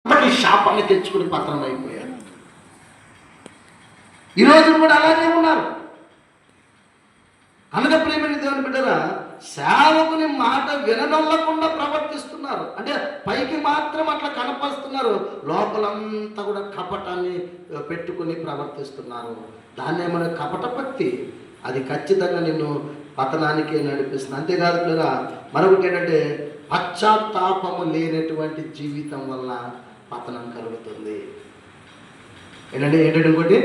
శాపాన్ని తెచ్చుకుని పతనం అయిపోయారు. ఈరోజు కూడా అలాగే ఉన్నారు. కనుక ప్రియమైన దేవుని బిడ్డరా, సేవకుని మాట విననొల్లకుండా ప్రవర్తిస్తున్నారు. అంటే పైకి మాత్రం అట్లా కనపరుస్తున్నారు, లోపలంతా కూడా కపటాన్ని పెట్టుకుని ప్రవర్తిస్తున్నారు. దాన్ని ఏమైనా కపట భక్తి, అది ఖచ్చితంగా నిన్ను పతనానికి నడిపిస్తుంది. అంతేకాదు పిల్లరా, మరొకటి ఏంటంటే పశ్చాత్తాపము లేనటువంటి జీవితం వల్ల పతనం కలుగుతుంది. ఏంటంటే ఇంకోటి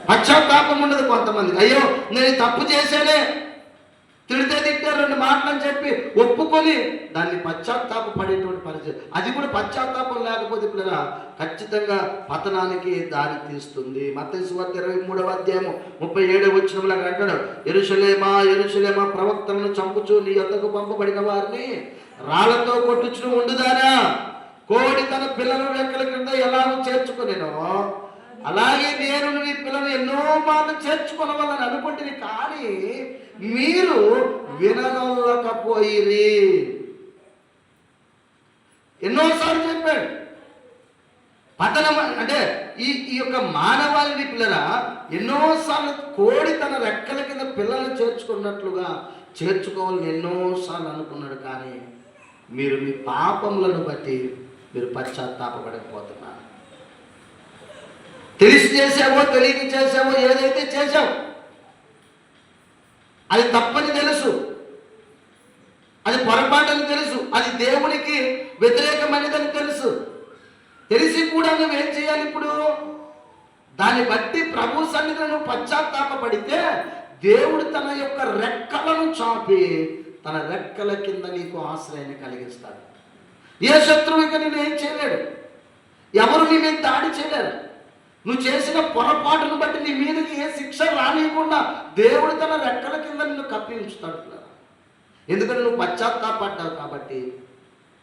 పశ్చాత్తాపం ఉండదు కొంతమంది. అయ్యో నేను తప్పు చేశానే, తిడితే తిట్టే రెండు మాటలని చెప్పి ఒప్పుకొని దాన్ని పశ్చాత్తాప పడేటువంటి పరిస్థితి. అది కూడా పశ్చాత్తాపం లేకపోతే పిల్లరా ఖచ్చితంగా పతనానికి దారి తీస్తుంది. మత్తయి సువార్త 23వ అధ్యాయము 37వ వచనంలో అంటాడు, యెరూషలేమా యెరూషలేమా, ప్రవక్తలను చంపుచు నీ యొద్దకు పంపబడిన వారిని రాళ్లతో కొట్టుచు ఉండుదానా, కోడి తన పిల్లల రెక్కల కింద ఎలాగో చేర్చుకునేనో అలాగే నేను నీ పిల్లలు ఎన్నో మార్లు చేర్చుకోవాలని అనుకుంటుంది, కానీ మీరు విననొల్లకపోయిరి. ఎన్నోసార్లు చెప్పాడు. పతనం అంటే ఈ యొక్క మానవాళిని పిల్లరా ఎన్నోసార్లు కోడి తన రెక్కల కింద పిల్లలు చేర్చుకున్నట్లుగా చేర్చుకోవాలని ఎన్నోసార్లు అనుకున్నాడు, కానీ మీరు మీ పాపములను బట్టి మీరు పశ్చాత్తాపపడకపోతున్నారు. తెలిసి చేసావో తెలియక చేసావో, ఏదైతే చేసావు అది తప్పని తెలుసు, అది పొరపాటని తెలుసు, అది దేవునికి వ్యతిరేకమైనదని తెలుసు. తెలిసి కూడా నువ్వేం చేయాలి? ఇప్పుడు దాన్ని బట్టి ప్రభు సన్నిధిలో పశ్చాత్తాపడితే దేవుడు తన యొక్క రెక్కలను చాపి తన రెక్కల కింద నీకు ఆశ్రయాన్ని కలిగిస్తాడు. ఏ శత్రువుగా నేను ఏం చేయలేడు, ఎవరు నీ మీద దాడి చేయలేరు. నువ్వు చేసిన పొరపాటును బట్టి నీ మీదకి ఏ శిక్ష రానియకుండా దేవుడు తన రెక్కల కింద నిన్ను కప్పి ఉంచుతాడు. ఎందుకంటే నువ్వు పశ్చాత్తాపడ్డావు కాబట్టి.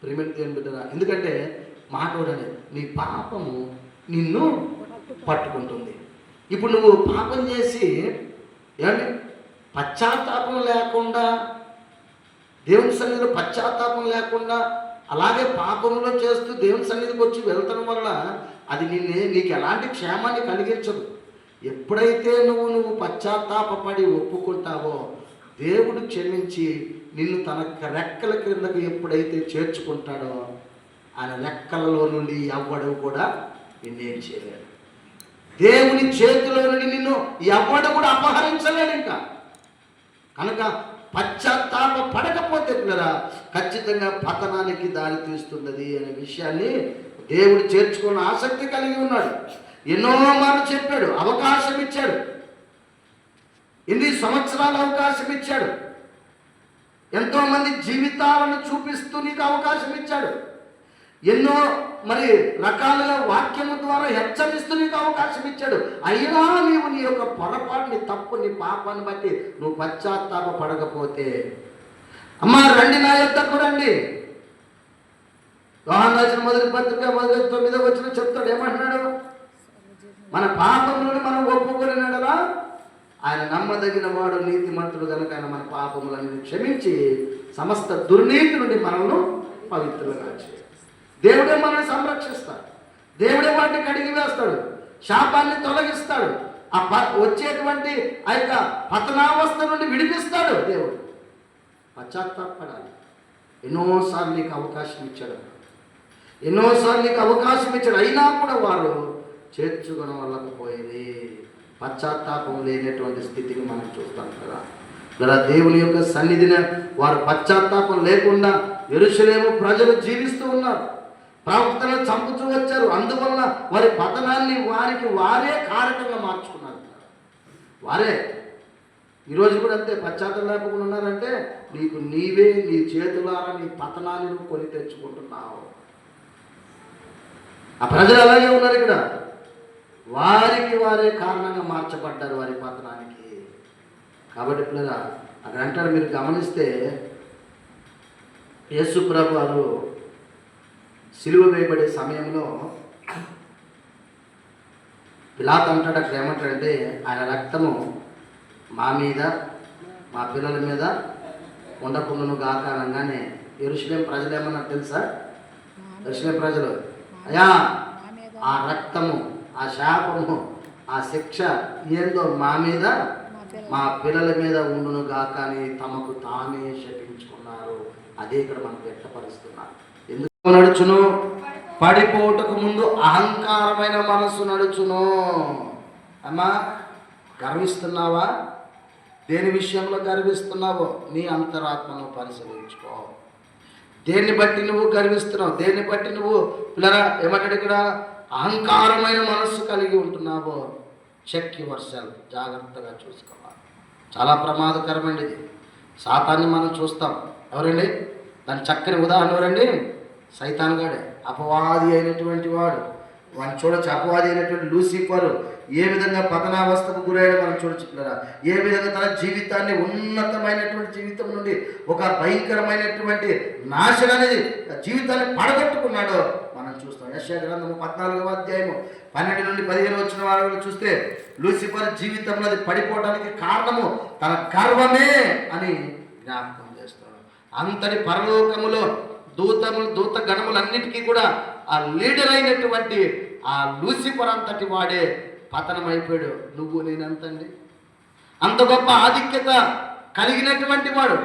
ప్రేమ బిడ్డరా, ఎందుకంటే మాటోడనే నీ పాపము నిన్ను పట్టుకుంటుంది. ఇప్పుడు నువ్వు పాపం చేసి ఏమండి పశ్చాత్తాపం లేకుండా, దేవుని సన్నిధిలో పశ్చాత్తాపం లేకుండా అలాగే పాపంలో చేస్తూ దేవుని సన్నిధికి వచ్చి వెళ్తాం వల్ల అది నీకు ఎలాంటి క్షేమాన్ని కలిగించదు. ఎప్పుడైతే నువ్వు పశ్చాత్తాపడి ఒప్పుకుంటావో దేవుడు క్షమించి నిన్ను తన రెక్కల క్రిందకు ఎప్పుడైతే చేర్చుకుంటాడో ఆయన రెక్కలలో నుండి ఎవ్వడు కూడా నిన్నేం చేయలేడు. దేవుని చేతిలో నుండి నిన్ను ఎవ్వడు కూడా అపహరించలేడు. ఇంకా కనుక పశ్చాత్తాప పడకపోతే పిల్లరా ఖచ్చితంగా పతనానికి దారి తీస్తున్నది అనే విషయాన్ని దేవుడు చేర్చుకున్న ఆసక్తి కలిగి ఉన్నాడు. ఎన్నో మార్లు చెప్పాడు, అవకాశం ఇచ్చాడు, ఎన్ని సంవత్సరాలు అవకాశం ఇచ్చాడు, ఎంతో మంది జీవితాలను చూపిస్తూ నీకు అవకాశం ఇచ్చాడు, ఎన్నో రకాలుగా వాక్యము ద్వారా హెచ్చరిస్తూ నీకు అవకాశం ఇచ్చాడు. అయినా నీవు నీ యొక్క పొరపాటుని, తప్పు, నీ పాపాన్ని బట్టి నువ్వు పశ్చాత్తాప పడకపోతే, అమ్మా రండి నా యొద్దకు రండి. యోహాను రాసిన మొదటి పత్రిక 9వ వచనం చెప్తాడు, ఏమంటున్నాడు? మన పాపములను మనం ఒప్పుకొనినడలా ఆయన నమ్మదగిన వాడు, నీతిమంతుడు కనుక ఆయన మన పాపములను క్షమించి సమస్త దుర్నీతి నుండి మనల్ని పవిత్రులుగా చేయాలి. దేవుడే మనల్ని సంరక్షిస్తాడు, దేవుడే వాటిని కడిగి వేస్తాడు, శాపాన్ని తొలగిస్తాడు, వచ్చేటువంటి ఆ యొక్క పతనావస్థ నుండి విడిపిస్తాడు దేవుడు. పశ్చాత్తాపడాలి. ఎన్నోసార్లు నీకు అవకాశం ఇచ్చాడు, ఎన్నోసార్లు నీకు అవకాశం ఇచ్చాడు, అయినా కూడా వారు చేర్చుకుని వెళ్ళకపోయేది. పశ్చాత్తాపం లేనటువంటి స్థితిని మనం చూస్తాం కదా. ఇలా దేవుని యొక్క సన్నిధిని వారు పశ్చాత్తాపం లేకుండా యెరూషలేము ప్రజలు జీవిస్తూ ఉన్నారు. ప్రవక్తలను చంపుతూ వచ్చారు. అందువల్ల వారి పతనాన్ని వారికి వారే కారకంగా మార్చుకున్నారు. వారే ఈరోజు కూడా అంతే. పశ్చాత్తాపం లేకుండా ఉన్నారంటే నీకు నీవే నీ చేతులారా నీ పతనాన్ని నువ్వు కొని తెచ్చుకుంటున్నావు. ఆ ప్రజలు అలాగే ఉన్నారు. ఇక్కడ వారికి వారే కారణంగా మార్చబడ్డారు వారి పతనానికి. కాబట్టి పిల్లల అక్కడ అంటారు, మీరు గమనిస్తే యేసు ప్రభు వారు సిలువ వేయబడే సమయంలో పిలాతు అంటాడు, అక్కడ ఏమంటాడంటే ఆయన రక్తము మా మీద మా పిల్లల మీద ఉండకుండాను గాక అనగానే యెరూషలేము ప్రజలు ఏమన్నారు తెలుసా? యెరూషలేము ప్రజలు అయా ఆ రక్తము, ఆ శాపము, ఆ శిక్ష ఏందో మా మీద, మా పిల్లల మీద ఉండును గాక అని తమకు తామే శపించుకున్నారు. అదే ఇక్కడ మనకు వ్యక్తపరుస్తున్నారు. ఎందుకు నడుచును? పడిపోవటకు ముందు అహంకారమైన మనసు నడుచును. అమ్మా, గర్విస్తున్నావా? దేని విషయంలో గర్విస్తున్నావో నీ అంతరాత్మను పరిశీలించుకో. దేన్ని బట్టి నువ్వు గర్విస్తున్నావు? దేన్ని బట్టి నువ్వు పిల్లరా ఏమంటాడు ఇక్కడ? అహంకారమైన మనస్సు కలిగి ఉంటున్నావో చెక్ యువర్ సెల్ఫ్. జాగ్రత్తగా చూసుకోవాలి. చాలా ప్రమాదకరమండి ఇది. సాతాన్ని మనం చూస్తాం. ఎవరండి దాని చక్కని ఉదాహరణ? ఎవరండి? సైతాన్ గాడే, అపవాది అయినటువంటి వాడు. వాడిని చూడొచ్చు. అపవాది అయినటువంటి లూసిఫర్ ఏ విధంగా పతనావస్థకు గురయ్యాడో మనం చూడొచ్చు పిల్లరా. ఏ విధంగా తన జీవితాన్ని, ఉన్నతమైనటువంటి జీవితం నుండి ఒక భయంకరమైనటువంటి నాశనాన్ని, జీవితాన్ని పడగొట్టుకున్నాడో మనం చూస్తాం. యెషయా గ్రంథము 14వ అధ్యాయము 12 నుండి 15 వచ్చిన వారిలో చూస్తే లూసిఫర్ జీవితంలో అది పడిపోవడానికి కారణము తన గర్వమే అని జ్ఞాపకం చేస్తాడు. అంతటి పరలోకములో దూత గణములన్నిటికీ కూడా ఆ లీడర్ అయినటువంటి ఆ లూసిఫర్ అంతటి వాడే పతనమైపోయాడు. నువ్వు నేనంతండి. అంత గొప్ప ఆధిక్యత కలిగినటువంటి వాడు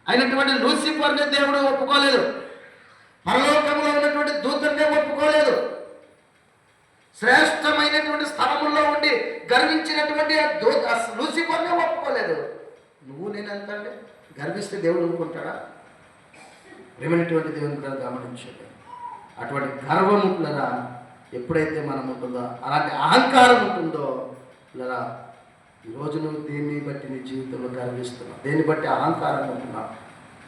అయినటువంటి లూసిఫర్ని దేవుడు ఒప్పుకోలేదు. పరలోకంలో ఉన్నటువంటి దూతన్నే ఒప్పుకోలేదు. శ్రేష్టమైనటువంటి స్థలముల్లో ఉండి గర్వించినటువంటి లూసిఫర్నే ఒప్పుకోలేదు. నువ్వు నేనంతండి. గర్విస్తే దేవుడు ఊరుకుంటాడా? ప్రేమైనటువంటి దేవుని కూడా గమనించండి. అటువంటి గర్వము పిల్లరా ఎప్పుడైతే మనం ఉంటుందో, అలాంటి అహంకారం ఉంటుందో పిల్లరా, ఈరోజు నువ్వు దేన్ని బట్టి నీ జీవితంలో గర్విస్తున్నావు, దేన్ని బట్టి అహంకారం ఉంటున్నావు,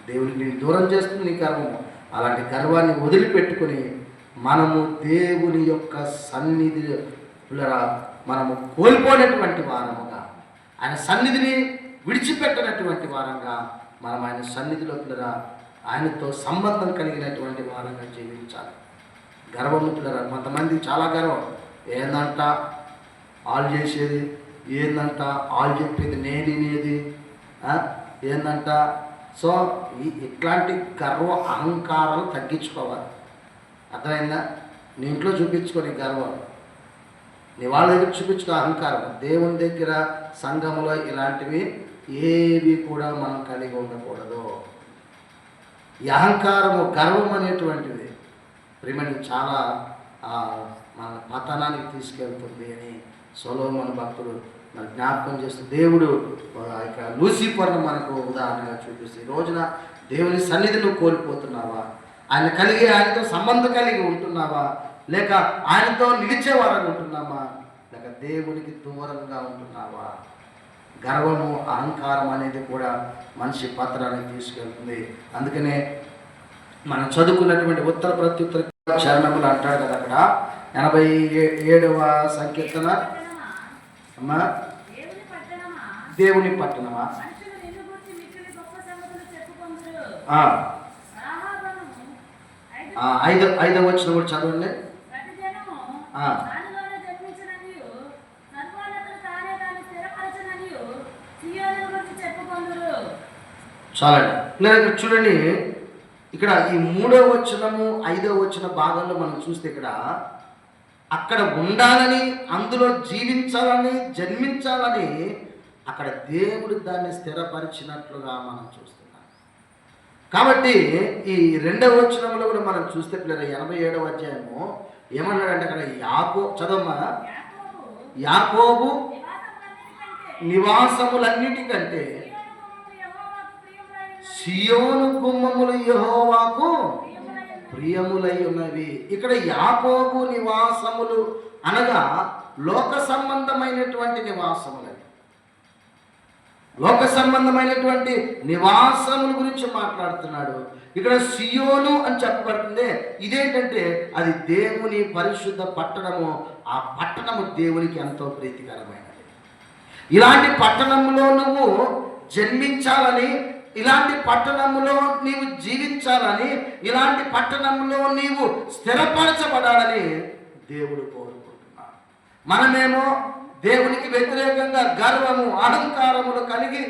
దేవుడికి నేను దూరం చేస్తుంది నీ గర్వము. అలాంటి గర్వాన్ని వదిలిపెట్టుకొని మనము దేవుని యొక్క సన్నిధి పిల్లరా మనము కోల్పోయినటువంటి వారముగా, ఆయన సన్నిధిని విడిచిపెట్టినటువంటి వారంగా మనం ఆయన సన్నిధిలో పిల్లరా ఆయనతో సంబంధం కలిగినటువంటి వారంగా జీవించాలి. గర్వము పిల్లరా, కొంతమంది చాలా గర్వం. ఏందంట వాళ్ళు చేసేది, ఏందంట వాళ్ళు చెప్పేది నేను వినేది, ఏందంట. సో ఇట్లాంటి గర్వ అహంకారాలు తగ్గించుకోవాలి. అర్థమైందా? నీ ఇంట్లో చూపించుకొని గర్వం, నీ వాళ్ళ దగ్గర చూపించుకో అహంకారం. దేవుని దగ్గర, సంఘములో ఇలాంటివి ఏవి కూడా మనం కలిగి ఉండకూడదు. ఈ అహంకారము, గర్వం అనేటువంటిది ప్రేమని చాలా మన పతనానికి తీసుకెళ్తుంది అని సొలొమోను భక్తుడు మన జ్ఞాపకం చేస్తూ దేవుడు ఇక లూసిఫర్ను మనకు ఉదాహరణగా చూపిస్తే, ఈ రోజున దేవుని సన్నిధిని కోల్పోతున్నావా? ఆయనతో సంబంధం కలిగి ఉంటున్నావా? లేక ఆయనతో నిలిచేవారని ఉంటున్నామా? లేక దేవునికి దూరంగా ఉంటున్నావా? గర్వము, అహంకారం అనేది కూడా మనిషి పత్రానికి తీసుకెళ్తుంది. అందుకనే మనం చదువుకున్నటువంటి ఉత్తర ప్రత్యుత్తర చరణములు అంటాడు కదా అక్కడ 87వ సంకీర్తన. అమ్మా, దేవుని పట్టణమా? 5వ వచనం కూడా చదవండి. చాలండి. ఇక్కడ చూడండి, ఇక్కడ ఈ 3వ వచనము 5వ వచన భాగంలో మనం చూస్తే ఇక్కడ అక్కడ ఉండాలని, అందులో జీవించాలని, జన్మించాలని అక్కడ దేవుడు దాన్ని స్థిరపరిచినట్లుగా మనం చూస్తున్నాం. కాబట్టి ఈ 2వ వచనంలో కూడా మనం చూస్తే పిల్లలు 87వ అధ్యాయము ఏమన్నాడంటే అక్కడ చదవమ్మా, యాకోబు నివాసములన్నిటికంటే సియోను గుమ్మములు యెహోవాకు ప్రియములై ఉన్నవి. ఇక్కడ యాకోబు నివాసములు అనగా లోక సంబంధమైనటువంటి నివాసములు, లోక సంబంధమైనటువంటి నివాసముల గురించి మాట్లాడుతున్నాడు. ఇక్కడ సియోను అని చెప్పబడుతుంది. ఇదేంటంటే అది దేవుని పరిశుద్ధ పట్టణము. ఆ పట్టణము దేవునికి ఎంతో ప్రీతికరమైనది. ఇలాంటి పట్టణంలో నువ్వు జన్మించాలని, ఇలాంటి పట్టణంలో నీవు జీవించాలని, ఇలాంటి పట్టణంలో నీవు స్థిరపరచబడాలని దేవుడు కోరుకుంటున్నాడు. మనమేమో దేవునికి వ్యతిరేకంగా గర్వము, అహంకారములు కలిగి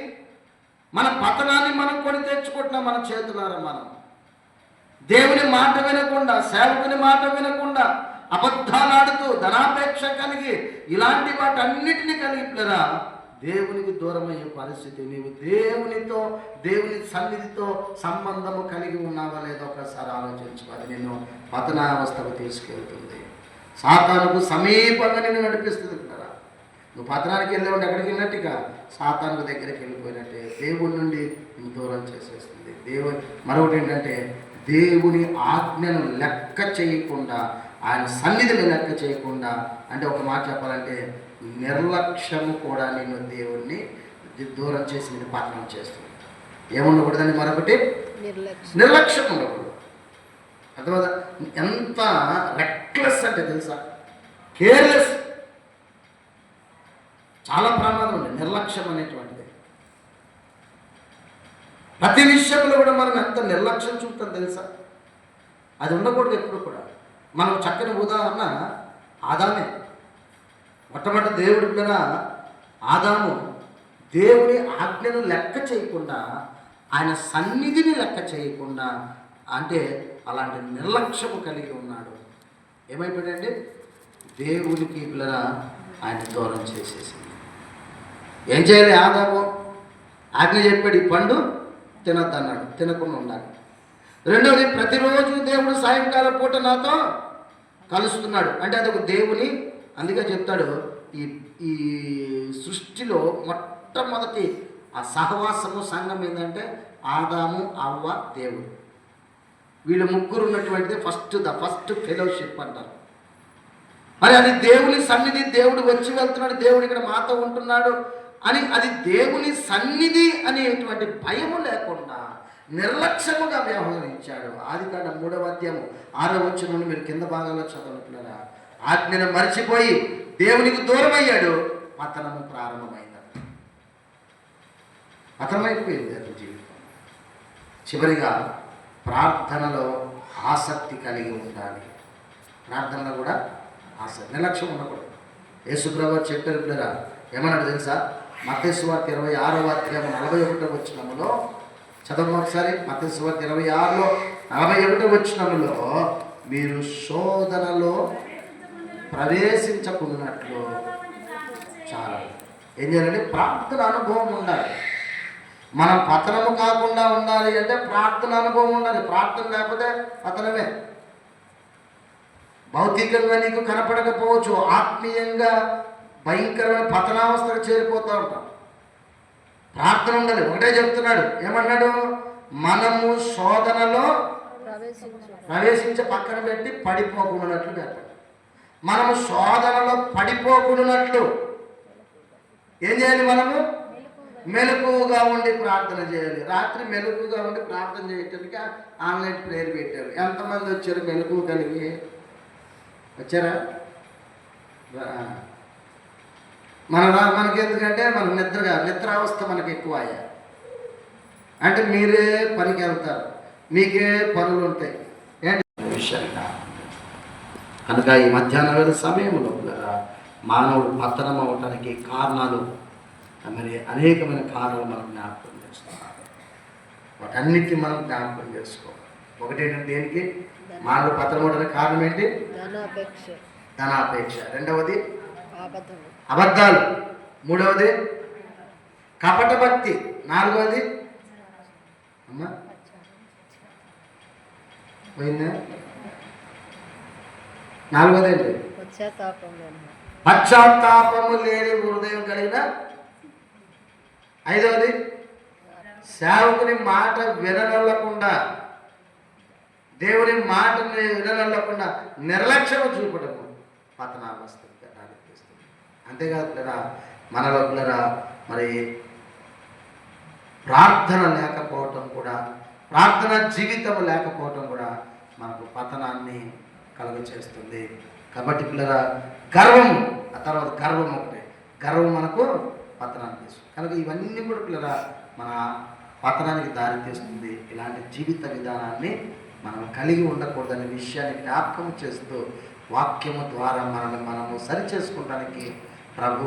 మన పతనాన్ని మనం కొని తెచ్చుకుంటున్నాం మన చేతులారా. మనం దేవుని మాట వినకుండా, సేవకుని మాట వినకుండా, అబద్ధాలాడుతూ, ధనాపేక్ష కలిగి, ఇలాంటి వాటన్నిటిని కలిగి పిల్లరా దేవునికి దూరమయ్యే పరిస్థితి. నీవు దేవునితో, దేవుని సన్నిధితో సంబంధము కలిగి ఉన్నావా లేదో ఒకసారి ఆలోచించుకో. అది నిన్ను పతనావస్థకు తీసుకెళ్తుంది. సాతానుకు సమీపంగా నిన్ను నడిపిస్తుంది పిల్లరా. నువ్వు పతనానికి వెళ్ళి ఉంటే ఎక్కడికి వెళ్ళినట్టుగా సాతానుకు దగ్గరికి వెళ్ళిపోయినట్టే, దేవుని నుండి నువ్వు దూరం చేసేస్తుంది. మరొకటి ఏంటంటే, దేవుని ఆజ్ఞను లెక్క చేయకుండా, ఆయన సన్నిధిని లెక్క చేయకుండా, అంటే ఒక మాట చెప్పాలంటే నిర్లక్ష్యము కూడా నిన్ను దేవుణ్ణి దూరం చేసి నేను పతనం చేస్తుంది. ఏముండకూడదని మరొకటి నిర్లక్ష్యం ఉండకూడదు. అర్థమవుతా? ఎంత రెక్లెస్ అంటే తెలుసా, కేర్లెస్. చాలా ప్రమాదం ఉంది నిర్లక్ష్యం అనేటువంటిది. ప్రతి విషయంలో కూడా మనం ఎంత నిర్లక్ష్యం చూపుతాం తెలుసా. అది ఉండకూడదు ఎప్పుడు కూడా. మనం చక్కని ఉదాహరణ ఆదామే. మొట్టమొదటి దేవుడి మీద ఆదాము దేవుని ఆజ్ఞను లెక్క చేయకుండా, ఆయన సన్నిధిని లెక్క చేయకుండా, అంటే అలాంటి నిర్లక్ష్యము కలిగి ఉన్నాడు. ఏమైపోయాడండి? దేవునికి పిల్లరా ఆయన దూరం చేసేసింది. ఏం చేయాలి? ఆదాము ఆజ్ఞ చెప్పాడు, ఈ పండు తినద్దన్నాడు, తినకుండా ఉండాలి. రెండవది, ప్రతిరోజు దేవుడు సాయంకాలం పూట నాతో కలుస్తున్నాడు, అంటే అదొక దేవుని. అందుకే చెప్తాడు, ఈ సృష్టిలో మొట్టమొదటి ఆ సహవాసము సంఘం ఏంటంటే ఆదాము, అవ్వ, దేవుడు. వీళ్ళు ముగ్గురు ఉన్నటువంటిది ఫస్ట్ ఫెలోషిప్ అంటారు. మరి అది దేవుని సన్నిధి, దేవుడు వచ్చి వెళ్తున్నాడు, దేవుడు ఇక్కడ మాతో ఉంటున్నాడు అని, అది దేవుని సన్నిధి అనేటువంటి భయము లేకుండా నిర్లక్ష్యముగా వ్యవహరించాడు. ఆదికాండం 3వ అధ్యాయము 6వ వచనం మీరు కింద భాగంలో చదవట్లేరా. ఆజ్ఞను మర్చిపోయి దేవునికి దూరం అయ్యాడు, పతనము ప్రారంభమైంది. పతనమైపోయింది అతని జీవితం. చివరిగా ప్రార్థనలో ఆసక్తి కలిగి ఉండాలి. ప్రార్థనలో కూడా ఆసక్తి, నిర్లక్ష్యం ఉండకూడదు. యేసుప్రభువు చెప్పారు పిల్లరా, ఏమన్నాడు తెలుసా? మత్తయి సువార్త 26వ అధ్యాయం 41వ వచనములో చదవండి ఒకసారి. మత్తయి సువార్త 26లో 41వ వచనములో, మీరు శోధనలో ప్రవేశించకున్నట్లు చాలా ఏం చేయాలంటే ప్రార్థన అనుభవం ఉండాలి. మనం పతనము కాకుండా ఉండాలి అంటే ప్రార్థన అనుభవం ఉండాలి. ప్రార్థన లేకపోతే పతనమే. భౌతికంగా నీకు కనపడకపోవచ్చు, ఆత్మీయంగా భయంకరమైన పతనావస్థకు చేరిపోతూ ఉంటాం. ప్రార్థన ఉండాలి. ఒకటే చెప్తున్నాడు, ఏమన్నాడు? మనము శోధనలో ప్రవేశించే పక్కన పెట్టి పడిపోకున్నట్లు చెప్పాడు. మనము శోధనలో పడిపోకున్నట్లు ఏం చేయాలి? మనము మెలకువగా ఉండి ప్రార్థన చేయాలి. రాత్రి మెలకువగా ఉండి ప్రార్థన చేయటానికి ఆన్లైన్ ప్రేయర్ పెట్టారు. ఎంతమంది వచ్చారు మెలకువ కలిగి? వచ్చారా? మనకి ఎందుకంటే మనకు నిద్రావస్థ మనకి ఎక్కువ అయ్యా. అంటే మీరే పనికి వెళ్తారు, మీకే పనులు ఉంటాయి ఏంటి విషయంగా. కనుక ఈ మధ్యాహ్న వేళ సమయంలో మానవుడు పతనం అవటానికి కారణాలు, మరి అనేకమైన కారణాలు మనం జ్ఞాపకం చేస్తున్నారు. వాటన్నిటిని మనం జ్ఞాపకం చేసుకోవాలి. ఒకటి ఏంటంటే, దేనికి మానవుడు పతనం అవడానికి కారణం ఏంటి? ధనాపేక్ష. రెండవది అబద్ధాలు. మూడవది కపట భక్తి. నాలుగవది అమ్మా పోయిందా? నాలుగవది ఏంటి? పశ్చాత్తాపము లేని హృదయం కలిగిన. ఐదవది సేవకుని మాట విననొల్లకుండా, దేవుని మాటని విననొల్లకుండా నిర్లక్ష్యం చూపడము పతనావస్థ. అంతేకాదు పిల్లరా, మనలో పిల్లరా మరి ప్రార్థన లేకపోవటం కూడా, ప్రార్థన జీవితం లేకపోవటం కూడా మనకు పతనాన్ని కలుగ చేస్తుంది. కాబట్టి పిల్లరా, గర్వం, ఆ తర్వాత గర్వం ఒకటే. గర్వం మనకు పతనాన్ని తీస్తుంది. కనుక ఇవన్నీ కూడా పిల్లరా మన పతనానికి దారి తీస్తుంది. ఇలాంటి జీవిత విధానాన్ని మనం కలిగి ఉండకూడదనే విషయాన్ని జ్ఞాపకం చేస్తూ, వాక్యము ద్వారా మనము సరి చేసుకోవడానికి ప్రభు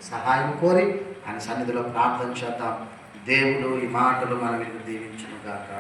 సహాయం కోరి ఆయన సన్నిధిలో ప్రార్థన చేద్దాం. దేవుడు ఈ మాటలు మన మీద దీవించును గాక.